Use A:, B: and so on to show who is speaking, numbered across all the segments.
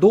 A: 2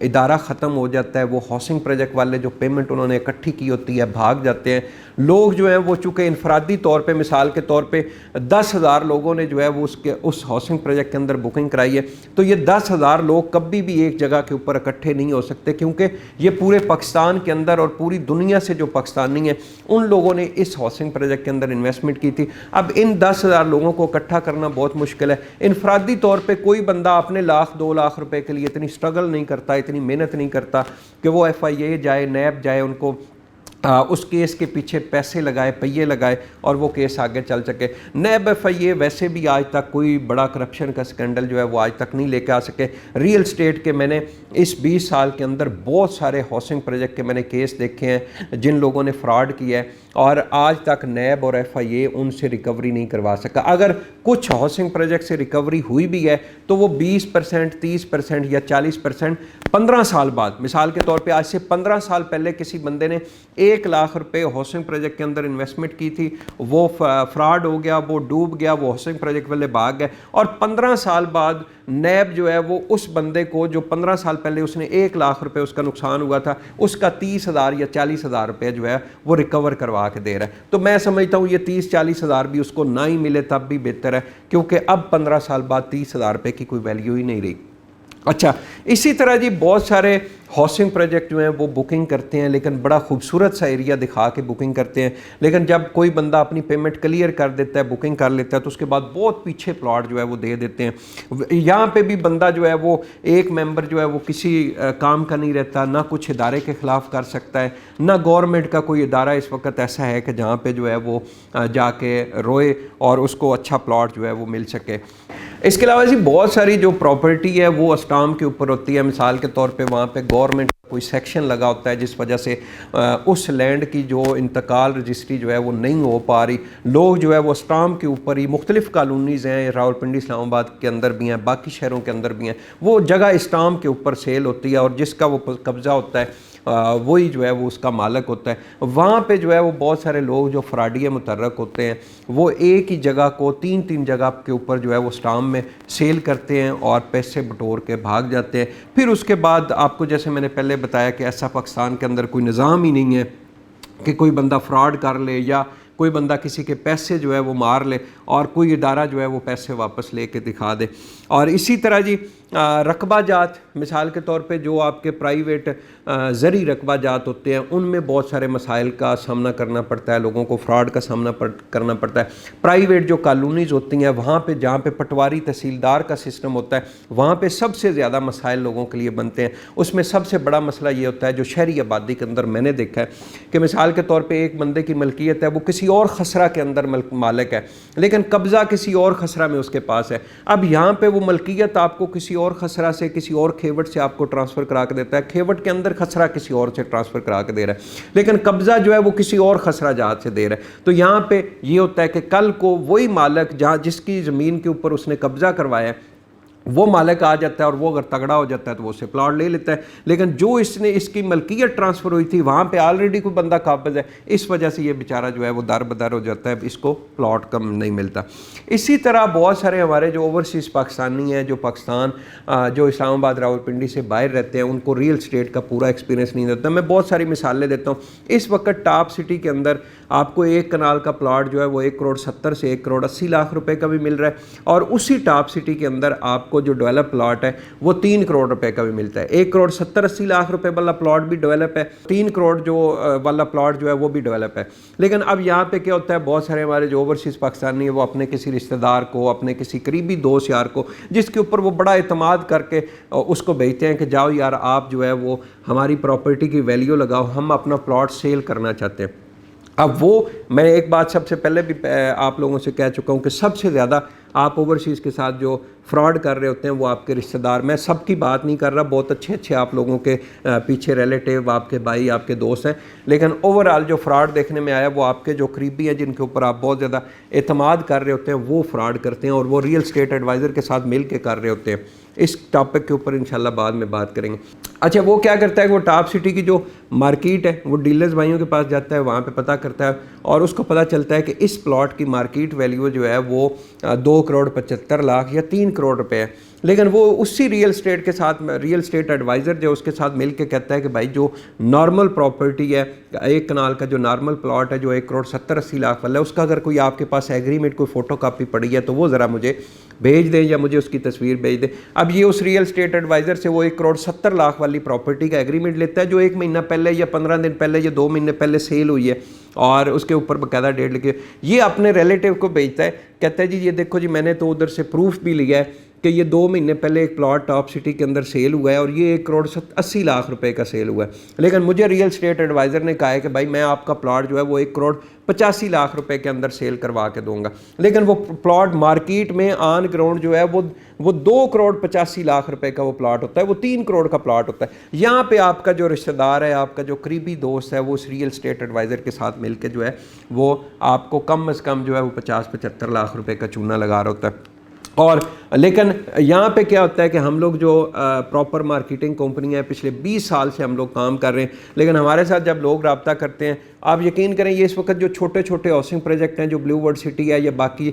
A: ادارہ ختم ہو جاتا ہے، وہ ہاؤسنگ پروجیکٹ والے جو پیمنٹ انہوں نے اکٹھی کی ہوتی ہے بھاگ جاتے ہیں لوگ جو ہیں وہ، چونکہ انفرادی طور پہ مثال کے طور پہ 10,000 لوگوں نے جو ہے وہ اس ہاؤسنگ پروجیکٹ کے اندر بکنگ کرائی ہے، تو یہ 10,000 لوگ کبھی بھی ایک جگہ کے اوپر اکٹھے نہیں ہو سکتے، کیونکہ یہ پورے پاکستان کے اندر اور پوری دنیا سے جو پاکستانی ہیں ان لوگوں نے اس ہاؤسنگ پروجیکٹ کے اندر انویسٹمنٹ کی تھی۔ اب ان 10,000 لوگوں کو اکٹھا کرنا بہت مشکل ہے۔ انفرادی طور پہ کوئی بندہ اپنے 1,00,000-2,00,000 روپے کے لیے اتنی سٹرگل نہیں کرتا، اتنی محنت نہیں کرتا کہ وہ FIA جائے، نیب جائے، ان کو اس کیس کے پیچھے پیسے لگائے، پہیے لگائے اور وہ کیس آگے چل سکے۔ نیب FIA ویسے بھی آج تک کوئی بڑا کرپشن کا سکینڈل جو ہے وہ آج تک نہیں لے کے آ سکے۔ ریئل اسٹیٹ کے میں نے اس 20 سال کے اندر بہت سارے ہاؤسنگ پروجیکٹ کے میں نے کیس دیکھے ہیں جن لوگوں نے فراڈ کیا ہے، اور آج تک نیب اور FIA ان سے ریکوری نہیں کروا سکا۔ اگر کچھ ہاؤسنگ پروجیکٹ سے ریکوری ہوئی بھی ہے تو وہ 20%، 30% یا 40% 15 سال بعد۔ مثال کے طور پہ آج سے 15 سال پہلے کسی بندے نے 1,00,000 روپے ہاؤسنگ پروجیکٹ کے اندر انویسٹمنٹ کی تھی، وہ فراڈ ہو گیا، وہ ڈوب گیا، وہ ہاؤسنگ پروجیکٹ والے بھاگ گئے، اور 15 سال بعد نیب جو ہے وہ اس بندے کو جو 15 سال پہلے اس نے 1,00,000 روپے اس کا نقصان ہوا تھا، اس کا 30,000 یا 40,000 روپے جو ہے وہ ریکور کروا کے دے رہا ہے۔ تو میں سمجھتا ہوں یہ 30-40,000 بھی اس کو نہ ہی ملے تب بھی بہتر ہے، کیونکہ اب 15 سال بعد 30,000 روپے کی کوئی ویلیو ہی نہیں رہی۔ اچھا، اسی طرح جی بہت سارے ہاؤسنگ پروجیکٹ جو ہیں وہ بکنگ کرتے ہیں، لیکن بڑا خوبصورت سا ایریا دکھا کے بکنگ کرتے ہیں، لیکن جب کوئی بندہ اپنی پیمنٹ کلیئر کر دیتا ہے، بکنگ کر لیتا ہے، تو اس کے بعد بہت پیچھے پلاٹ جو ہے وہ دے دیتے ہیں۔ یہاں پہ بھی بندہ جو ہے وہ ایک ممبر جو ہے وہ کسی کام کا نہیں رہتا، نہ کچھ ادارے کے خلاف کر سکتا ہے، نہ گورنمنٹ کا کوئی ادارہ اس وقت ایسا ہے کہ جہاں پہ جو ہے وہ جا کے روئے اور اس کو اچھا پلاٹ جو ہے وہ مل سکے۔ اس کے علاوہ جی بہت ساری جو پراپرٹی ہے وہ اسٹام کے اوپر ہوتی ہے، مثال کے طور پہ وہاں پہ گورنمنٹ کوئی سیکشن لگا ہوتا ہے جس وجہ سے اس لینڈ کی جو انتقال رجسٹری جو ہے وہ نہیں ہو پا رہی، لوگ جو ہے وہ اسٹام کے اوپر ہی، مختلف کالونیز ہیں راولپنڈی اسلام آباد کے اندر بھی ہیں، باقی شہروں کے اندر بھی ہیں، وہ جگہ اسٹام کے اوپر سیل ہوتی ہے، اور جس کا وہ قبضہ ہوتا ہے وہی جو ہے وہ اس کا مالک ہوتا ہے۔ وہاں پہ جو ہے وہ بہت سارے لوگ جو فراڈیے متحرک ہوتے ہیں وہ ایک ہی جگہ کو 3 جگہ کے اوپر جو ہے وہ اسٹام میں سیل کرتے ہیں اور پیسے بٹور کے بھاگ جاتے ہیں۔ پھر اس کے بعد آپ کو جیسے میں نے پہلے بتایا کہ ایسا پاکستان کے اندر کوئی نظام ہی نہیں ہے کہ کوئی بندہ فراڈ کر لے یا کوئی بندہ کسی کے پیسے جو ہے وہ مار لے اور کوئی ادارہ جو ہے وہ پیسے واپس لے کے دکھا دے۔ اور اسی طرح جی رقبہ جات، مثال کے طور پہ جو آپ کے پرائیویٹ زرعی رقبہ جات ہوتے ہیں ان میں بہت سارے مسائل کا سامنا کرنا پڑتا ہے، لوگوں کو فراڈ کا سامنا کرنا پڑتا ہے۔ پرائیویٹ جو کالونیز ہوتی ہیں وہاں پہ جہاں پہ پٹواری تحصیلدار کا سسٹم ہوتا ہے وہاں پہ سب سے زیادہ مسائل لوگوں کے لیے بنتے ہیں۔ اس میں سب سے بڑا مسئلہ یہ ہوتا ہے جو شہری آبادی کے اندر میں نے دیکھا ہے کہ مثال کے طور پہ ایک بندے کی ملکیت ہے، وہ کسی اور خسرہ کے اندر مالک ہے، لیکن قبضہ کسی اور خسرہ میں اس کے پاس ہے۔ اب یہاں پہ وہ ملکیت آپ کو کسی اور خسرہ سے، کسی اور کھیوٹ سے آپ کو ٹرانسفر کرا کے دیتا ہے، کھیوٹ کے اندر خسرہ کسی اور سے ٹرانسفر کرا کے دے رہا ہے، لیکن قبضہ جو ہے وہ کسی اور خسرہ جات سے دے رہا ہے۔ تو یہاں پہ یہ ہوتا ہے کہ کل کو وہی مالک جس کی زمین کے اوپر اس نے قبضہ کروایا ہے وہ مالک آ جاتا ہے اور وہ اگر تگڑا ہو جاتا ہے تو وہ اسے پلاٹ لے لیتا ہے، لیکن جو اس کی ملکیت ٹرانسفر ہوئی تھی وہاں پہ آلریڈی کوئی بندہ قابض ہے، اس وجہ سے یہ بیچارہ جو ہے وہ در بدر ہو جاتا ہے، اس کو پلاٹ کم نہیں ملتا۔ اسی طرح بہت سارے ہمارے جو اوورسیز پاکستانی ہیں جو پاکستان جو اسلام آباد راولپنڈی سے باہر رہتے ہیں ان کو ریئل اسٹیٹ کا پورا ایکسپیرینس نہیں دیتا۔ میں بہت ساری مثالیں دیتا ہوں۔ اس وقت ٹاپ سٹی کے اندر آپ کو 1 کنال کا پلاٹ جو ہے وہ 1,70 سے 1,80,00,000 روپے کا بھی مل رہا ہے، اور اسی ٹاپ سٹی کے اندر آپ کو جو ڈیولپ پلاٹ ہے وہ 3 کروڑ روپے کا بھی ملتا ہے۔ 1,70-80,00,000 روپے والا پلاٹ بھی ڈیولپ ہے، 3 کروڑ جو والا پلاٹ جو ہے وہ بھی ڈیولپ ہے۔ لیکن اب یہاں پہ کیا ہوتا ہے، بہت سارے ہمارے جو اوورسیز پاکستانی ہیں وہ اپنے کسی رشتہ دار کو، اپنے کسی قریبی دوست یار کو جس کے اوپر وہ بڑا اعتماد کر کے اس کو بھیجتے ہیں کہ جاؤ یار آپ جو ہے وہ ہماری پراپرٹی کی ویلیو لگاؤ، ہم اپنا پلاٹ سیل کرنا چاہتے ہیں۔ اب وہ میں ایک بات سب سے پہلے بھی آپ لوگوں سے کہہ چکا ہوں کہ سب سے زیادہ آپ اوورسیز کے ساتھ جو فراڈ کر رہے ہوتے ہیں وہ آپ کے رشتہ دار، میں سب کی بات نہیں کر رہا، بہت اچھے آپ لوگوں کے پیچھے ریلیٹیو، آپ کے بھائی، آپ کے دوست ہیں، لیکن اوورآل جو فراڈ دیکھنے میں آیا وہ آپ کے جو قریبی ہیں جن کے اوپر آپ بہت زیادہ اعتماد کر رہے ہوتے ہیں وہ فراڈ کرتے ہیں، اور وہ ریئل اسٹیٹ ایڈوائزر کے ساتھ مل کے کر رہے ہوتے ہیں۔ اس ٹاپک کے اوپر انشاءاللہ بعد میں بات کریں گے۔ اچھا، وہ کیا کرتا ہے کہ وہ ٹاپ سٹی کی جو مارکیٹ ہے وہ ڈیلرز بھائیوں کے پاس جاتا ہے، وہاں پہ پتہ کرتا ہے اور اس کو پتہ چلتا ہے کہ اس پلاٹ کی مارکیٹ ویلیو جو ہے وہ 2,75,00,000 یا 3 کروڑ روپے ہے، لیکن وہ اسی ریئل اسٹیٹ کے ساتھ ریئل اسٹیٹ ایڈوائزر جو اس کے ساتھ مل کے کہتا ہے کہ بھائی جو نارمل پراپرٹی ہے 1 کنال کا جو نارمل پلاٹ ہے جو 1,70-80 لاکھ والا ہے اس کا اگر کوئی آپ کے پاس ایگریمنٹ کوئی فوٹو کاپی پڑی ہے تو وہ ذرا مجھے بھیج دیں یا مجھے اس کی تصویر بھیج دیں. اب یہ اس ریئل اسٹیٹ ایڈوائزر سے وہ 1,70 لاکھ والی پراپرٹی کا ایگریمنٹ لیتا ہے جو 1 مہینہ پہلے یا 15 دن پہلے یا 2 مہینے پہلے سیل ہوئی ہے اور اس کے اوپر باقاعدہ ڈیٹ لکھی ہے. یہ اپنے ریلیٹیو کو بھیجتا ہے, کہتا ہے جی یہ دیکھو جی میں نے تو ادھر سے پروف بھی لیا ہے کہ یہ 2 مہینے پہلے ایک پلاٹ ٹاپ سٹی کے اندر سیل ہوا ہے اور یہ 1,80 لاکھ روپے کا سیل ہوا ہے. لیکن مجھے ریئل اسٹیٹ ایڈوائزر نے کہا ہے کہ بھائی میں آپ کا پلاٹ جو ہے وہ 1,85 لاکھ روپے کے اندر سیل کروا کے دوں گا. لیکن وہ پلاٹ مارکیٹ میں آن گراؤنڈ جو ہے وہ 2,85 لاکھ روپے کا وہ پلاٹ ہوتا ہے, وہ 3 کروڑ کا پلاٹ ہوتا ہے. یہاں پہ آپ کا جو رشتہ دار ہے, آپ کا جو قریبی دوست ہے, وہ اس ریئل اسٹیٹ ایڈوائزر کے ساتھ مل کے جو ہے وہ آپ کو کم از کم جو ہے وہ 50-75 لاکھ روپے کا چونا لگا رہا ہوتا ہے. اور لیکن یہاں پہ کیا ہوتا ہے کہ ہم لوگ جو پراپر مارکیٹنگ کمپنی ہیں پچھلے 20 سال سے ہم لوگ کام کر رہے ہیں, لیکن ہمارے ساتھ جب لوگ رابطہ کرتے ہیں آپ یقین کریں یہ اس وقت جو چھوٹے چھوٹے ہاؤسنگ پروجیکٹ ہیں جو بلیو ورڈ سٹی ہے یا باقی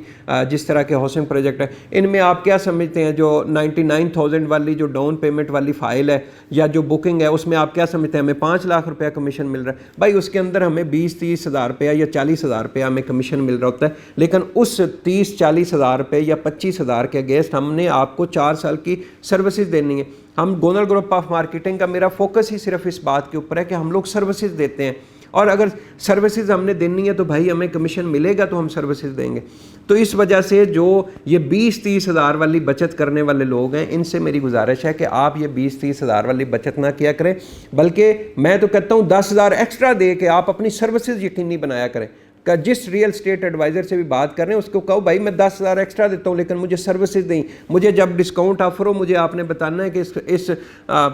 A: جس طرح کے ہاؤسنگ پروجیکٹ ہیں ان میں آپ کیا سمجھتے ہیں, جو 99,000 والی جو ڈاؤن پیمنٹ والی فائل ہے یا جو بکنگ ہے اس میں آپ کیا سمجھتے ہیں ہمیں 5 لاکھ روپیہ کمیشن مل رہا ہے. بھائی اس کے اندر ہمیں 20-30 ہزار روپیہ یا 40 ہزار روپیہ ہمیں کمیشن مل رہا ہوتا ہے, لیکن اس 30-40 ہزار روپے یا 25 ہزار کے اگینسٹ ہم نے آپ کو 4 سال کی سروسز دینی ہے. ہم گونل گروپ آف مارکیٹنگ کا میرا فوکس ہی صرف اس بات کے اوپر ہے کہ ہم لوگ سروسز دیتے ہیں اور اگر سروسز ہم نے دینی ہے تو بھائی ہمیں کمیشن ملے گا تو ہم سروسز دیں گے. تو اس وجہ سے جو یہ 20-30 ہزار والی بچت کرنے والے لوگ ہیں ان سے میری گزارش ہے کہ آپ یہ 20-30 ہزار والی بچت نہ کیا کریں, بلکہ میں تو کہتا ہوں 10 ہزار ایکسٹرا دے کے آپ اپنی سروسز یقینی بنایا کریں. کہ جس ریئل اسٹیٹ ایڈوائزر سے بھی بات کر رہے ہیں اس کو کہو بھائی میں 10 ہزار ایکسٹرا دیتا ہوں لیکن مجھے سروسز دیں, مجھے جب ڈسکاؤنٹ آفر ہو مجھے آپ نے بتانا ہے کہ اس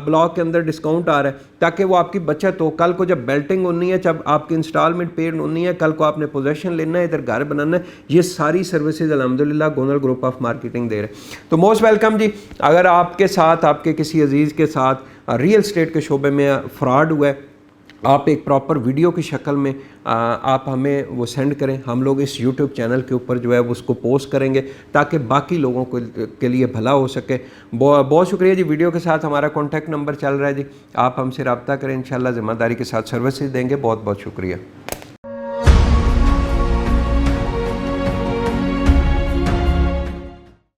A: بلاک کے اندر ڈسکاؤنٹ آ رہا ہے تاکہ وہ آپ کی بچت ہو. کل کو جب بیلٹنگ ہونی ہے, جب آپ کی انسٹالمنٹ پیڈ ہونی ہے, کل کو آپ نے پوزیشن لینا ہے, ادھر گھر بنانا ہے, یہ ساری سروسز الحمدللہ گونل گروپ آف مارکیٹنگ دے رہے ہیں. تو موسٹ ویلکم جی. اگر آپ کے ساتھ آپ کے کسی عزیز کے ساتھ ریئل اسٹیٹ کے شعبے میں فراڈ ہوا ہے, آپ ایک پراپر ویڈیو کی شکل میں آپ ہمیں وہ سینڈ کریں, ہم لوگ اس یوٹیوب چینل کے اوپر جو ہے اس کو پوسٹ کریں گے تاکہ باقی لوگوں کے لیے بھلا ہو سکے. بہت شکریہ جی. ویڈیو کے ساتھ ہمارا کانٹیکٹ نمبر چل رہا ہے جی, آپ ہم سے رابطہ کریں, انشاءاللہ ذمہ داری کے ساتھ سروسز دیں گے. بہت بہت شکریہ.